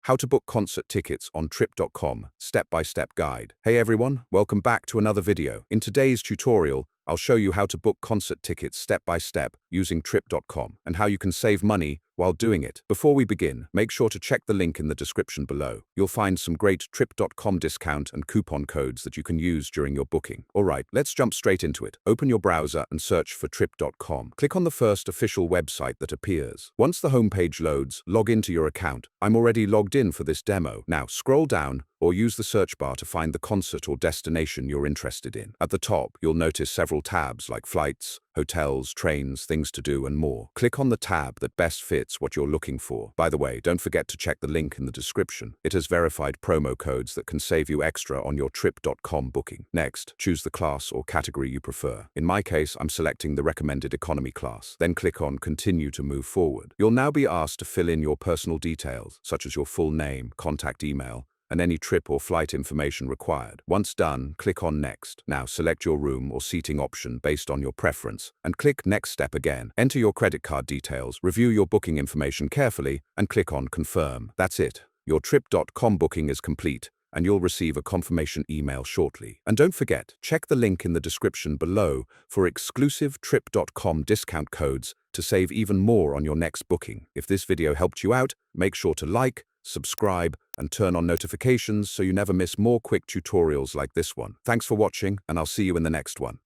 How to book concert tickets on trip.com, step-by-step guide. Hey everyone, welcome back to another video. In today's tutorial, I'll show you how to book concert tickets step-by-step using trip.com and how you can save money while doing it. Before we begin, make sure to check the link in the description below. You'll find some great trip.com discount and coupon codes that you can use during your booking. Alright, let's jump straight into it. Open your browser and search for trip.com. Click on the first official website that appears. Once the homepage loads, log into your account. I'm already logged in for this demo. Now scroll down or use the search bar to find the concert or destination you're interested in. At the top, you'll notice several tabs like flights, hotels, trains, things to do, and more. Click on the tab that best fits what you're looking for. By the way, don't forget to check the link in the description. It has verified promo codes that can save you extra on your trip.com booking. Next, choose the class or category you prefer. In my case, I'm selecting the recommended economy class. Then click on Continue to move forward. You'll now be asked to fill in your personal details, such as your full name, contact email, and any trip or flight information required. Once done, click on Next. Now select your room or seating option based on your preference, and click Next Step again. Enter your credit card details, review your booking information carefully, and click on Confirm. That's it. Your trip.com booking is complete, and you'll receive a confirmation email shortly. And don't forget, check the link in the description below for exclusive trip.com discount codes to save even more on your next booking. If this video helped you out, make sure to like, subscribe, and turn on notifications so you never miss more quick tutorials like this one. Thanks for watching, and I'll see you in the next one.